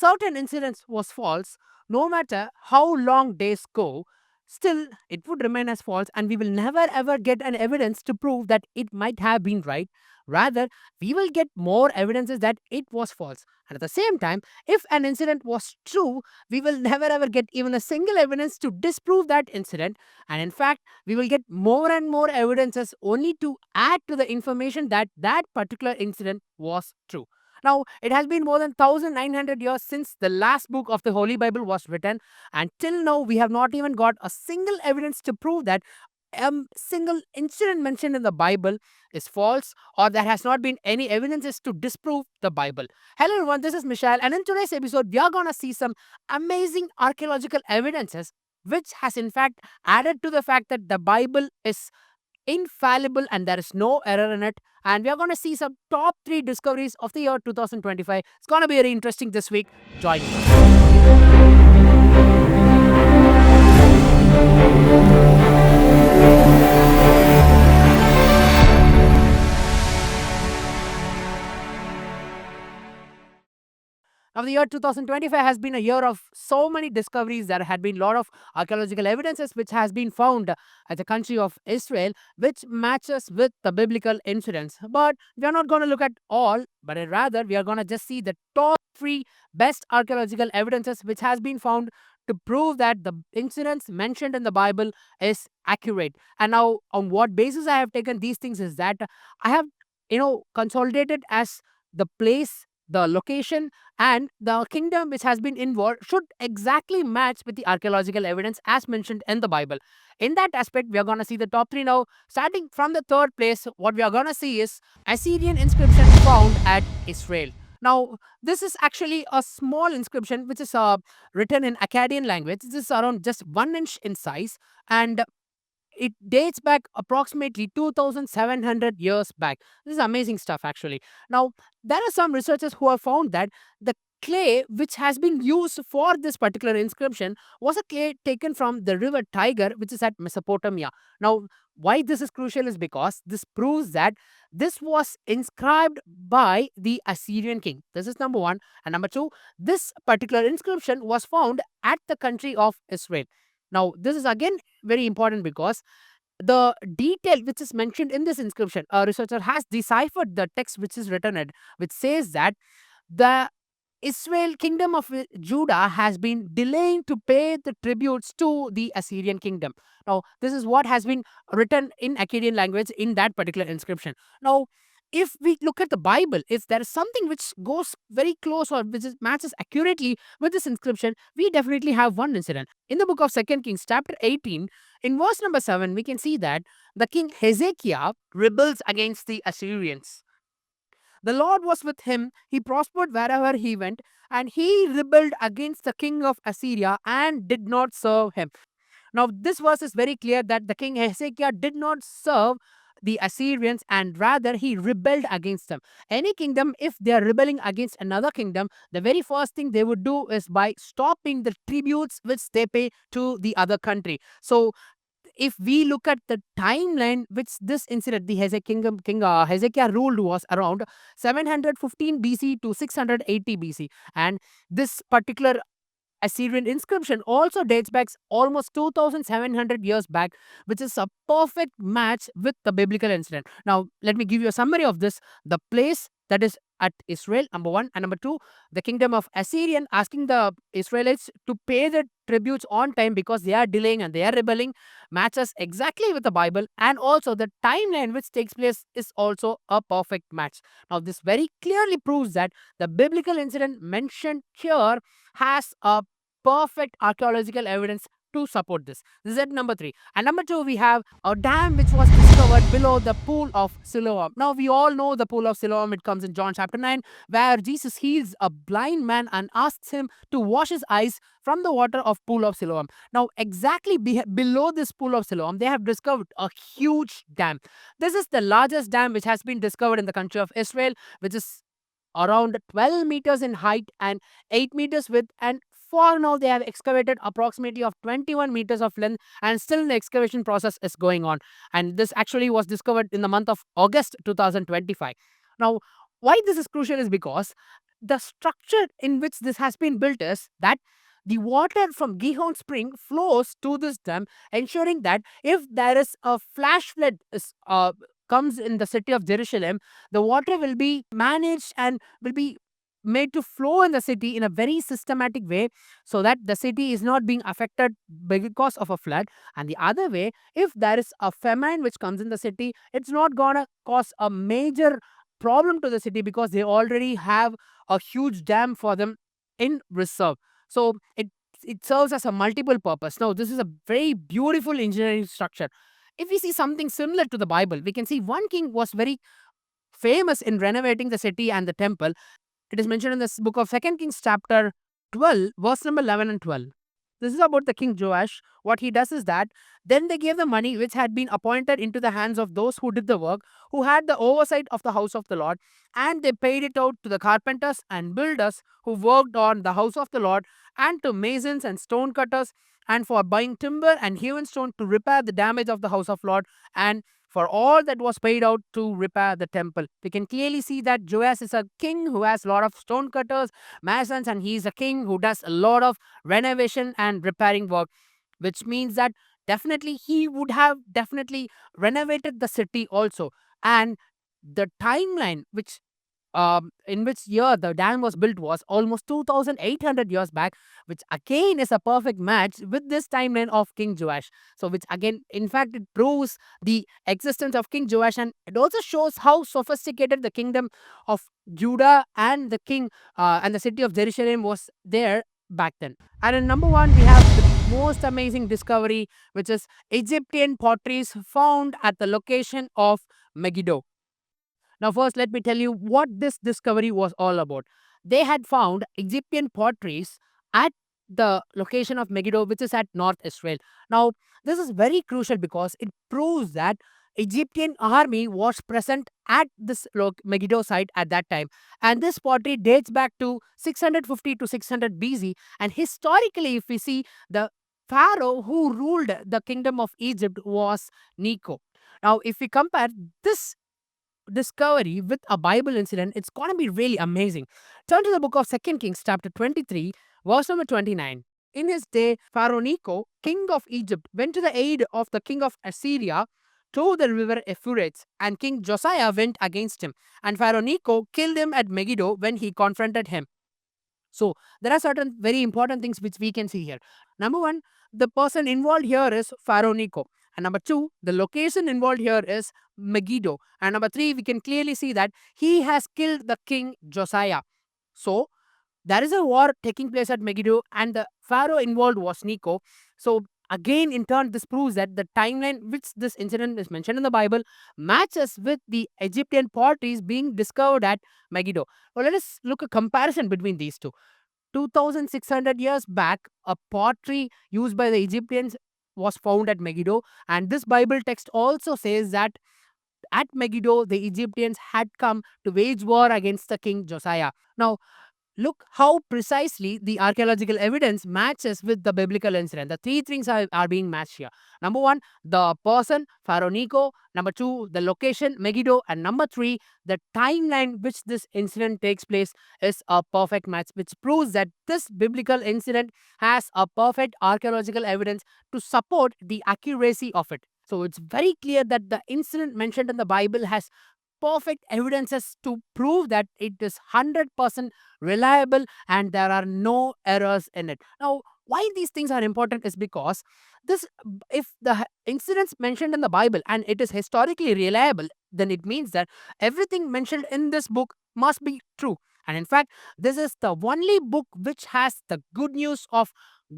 certain incident was false, no matter how long days go, still it would remain as false, and we will never ever get an evidence to prove that it might have been right. Rather, we will get more evidences that it was false. And at the same time, if an incident was true, we will never ever get even a single evidence to disprove that incident. And in fact, we will get more and more evidences only to add to the information that that particular incident was true. Now, it has been more than 1900 years since the last book of the Holy Bible was written, and till now, we have not even got a single evidence to prove that a single incident mentioned in the Bible is false, or there has not been any evidences to disprove the Bible. Hello, everyone, this is Michelle, and in today's episode, we are going to see some amazing archaeological evidences which has in fact added to the fact that the Bible is infallible and there is no error in it. And we are going to see some top 3 discoveries of the year 2025. It's going to be very interesting this week. Join me. Now, the year 2025 has been a year of so many discoveries. There had been a lot of archaeological evidences which has been found at the country of Israel, which matches with the biblical incidents. But we are not going to look at all, but rather we are going to just see the top 3 best archaeological evidences which has been found to prove that the incidents mentioned in the Bible is accurate. And now, on what basis I have taken these things is that I have, consolidated as the place, the location, and the kingdom which has been involved should exactly match with the archaeological evidence as mentioned in the Bible. In that aspect, we are going to see the top 3 now. Starting from the third place, what we are going to see is Assyrian inscription found at Israel. Now, this is actually a small inscription which is written in Akkadian language. This is around just 1 inch in size, and it dates back approximately 2700 years back. This is amazing stuff, actually. Now, there are some researchers who have found that the clay which has been used for this particular inscription was a clay taken from the river Tiger, which is at Mesopotamia. Now, why this is crucial is because this proves that this was inscribed by the Assyrian king. This is number one. And number two, this particular inscription was found at the country of Israel. Now, this is again very important because the detail which is mentioned in this inscription, a researcher has deciphered the text which is written it, which says that the Israel kingdom of Judah has been delaying to pay the tributes to the Assyrian kingdom. Now, this is what has been written in Akkadian language in that particular inscription. Now, if we look at the Bible, if there is something which goes very close or which matches accurately with this inscription, we definitely have one incident. In the book of 2 Kings, chapter 18, in verse number 7, we can see that the king Hezekiah rebels against the Assyrians. The Lord was with him, he prospered wherever he went, and he rebelled against the king of Assyria and did not serve him. Now, this verse is very clear that the king Hezekiah did not serve the Assyrians and rather he rebelled against them. Any kingdom, if they are rebelling against another kingdom, the very first thing they would do is by stopping the tributes which they pay to the other country. So, if we look at the timeline which this incident, the Hezekiah ruled was around 715 BC to 680 BC, and this particular Assyrian inscription also dates back almost 2700 years back, which is a perfect match with the biblical incident. Now, let me give you a summary of this. The place that is at Israel, number one, and number two, the kingdom of Assyrian asking the Israelites to pay the tributes on time because they are delaying and they are rebelling, matches exactly with the Bible, and also the timeline which takes place is also a perfect match. Now, this very clearly proves that the biblical incident mentioned here has a perfect archaeological evidence to support this. This is at number 3. And number 2, we have a dam which was discovered below the pool of Siloam. Now, we all know the pool of Siloam. It comes in John chapter 9, where Jesus heals a blind man and asks him to wash his eyes from the water of pool of Siloam. Now, exactly below this pool of Siloam, they have discovered a huge dam. This is the largest dam which has been discovered in the country of Israel, which is around 12 meters in height and 8 meters width, and for now they have excavated approximately of 21 meters of length, and still the excavation process is going on, and this actually was discovered in the month of August 2025. Now, Why this is crucial is because the structure in which this has been built is that the water from Gihon spring flows to this dam, ensuring that if there is a flash flood comes in the city of Jerusalem, the water will be managed and will be made to flow in the city in a very systematic way, so that the city is not being affected because of a flood. And the other way, if there is a famine which comes in the city, it's not gonna cause a major problem to the city because they already have a huge dam for them in reserve. So it serves as a multiple purpose. Now, this is a very beautiful engineering structure. If we see something similar to the Bible, we can see one king was very famous in renovating the city and the temple. It is mentioned in this book of Second Kings, chapter 12, verse number 11 and 12. This is about the king Joash. What he does is that then they gave the money which had been appointed into the hands of those who did the work, who had the oversight of the house of the Lord, and they paid it out to the carpenters and builders who worked on the house of the Lord, and to masons and stone cutters, and for buying timber and hewn stone to repair the damage of the house of Lord, and for all that was paid out to repair the temple. We can clearly see that Joash is a king who has a lot of stone cutters, masons, and he is a king who does a lot of renovation and repairing work, which means that definitely he would have definitely renovated the city also. And the timeline which in which year the dam was built was almost 2800 years back, which again is a perfect match with this timeline of King Joash. So, which again, in fact, it proves the existence of King Joash, and it also shows how sophisticated the kingdom of Judah and the king and the city of Jerusalem was there back then. And in number one, we have the most amazing discovery, which is Egyptian potteries found at the location of Megiddo. Now, first, let me tell you what this discovery was all about. They had found Egyptian potteries at the location of Megiddo, which is at North Israel. Now, this is very crucial because it proves that Egyptian army was present at this Megiddo site at that time. And this pottery dates back to 650 to 600 BC. And historically, if we see, the pharaoh who ruled the kingdom of Egypt was Necho. Now, if we compare this discovery with a Bible incident, it's going to be really amazing. Turn to the book of Second Kings, chapter 23, verse number 29. In his day, Pharaoh Necho, king of Egypt, went to the aid of the king of Assyria to the river Euphrates, and King Josiah went against him. And Pharaoh Necho killed him at Megiddo when he confronted him. So, there are certain very important things which we can see here. Number one, the person involved here is Pharaoh Necho. And number two, the location involved here is Megiddo. And number three, we can clearly see that he has killed the king Josiah. So, there is a war taking place at Megiddo, and the pharaoh involved was Necho. So, again, in turn, this proves that the timeline which this incident is mentioned in the Bible matches with the Egyptian potteries being discovered at Megiddo. Well, let us look a comparison between these two. 2600 years back, a pottery used by the Egyptians was found at Megiddo, and this Bible text also says that at Megiddo, the Egyptians had come to wage war against the king Josiah. Now, look how precisely the archaeological evidence matches with the biblical incident. The three things are being matched here. Number one, the person, Pharaoh Necho. Number two, the location, Megiddo. And number three, the timeline which this incident takes place is a perfect match, which proves that this biblical incident has a perfect archaeological evidence to support the accuracy of it. So it's very clear that the incident mentioned in the Bible has perfect evidences to prove that it is 100% reliable and there are no errors in it. Now, why these things are important is because this, if the incidents mentioned in the Bible and it is historically reliable, then it means that everything mentioned in this book must be true. And in fact, this is the only book which has the good news of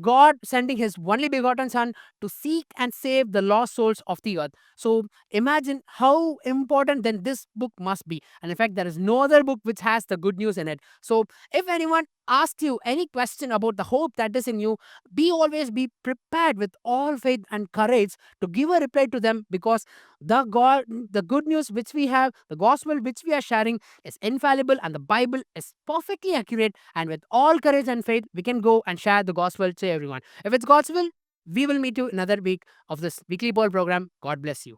God sending his only begotten Son to seek and save the lost souls of the earth. So imagine how important then this book must be. And in fact, there is no other book which has the good news in it. So if anyone asks you any question about the hope that is in you, be prepared with all faith and courage to give a reply to them, because the good news which we have, the gospel which we are sharing is infallible, and the Bible is perfectly accurate. And with all courage and faith, we can go and share the gospel to everyone. If it's God's will, we will meet you another week of this weekly Paul program. God bless you.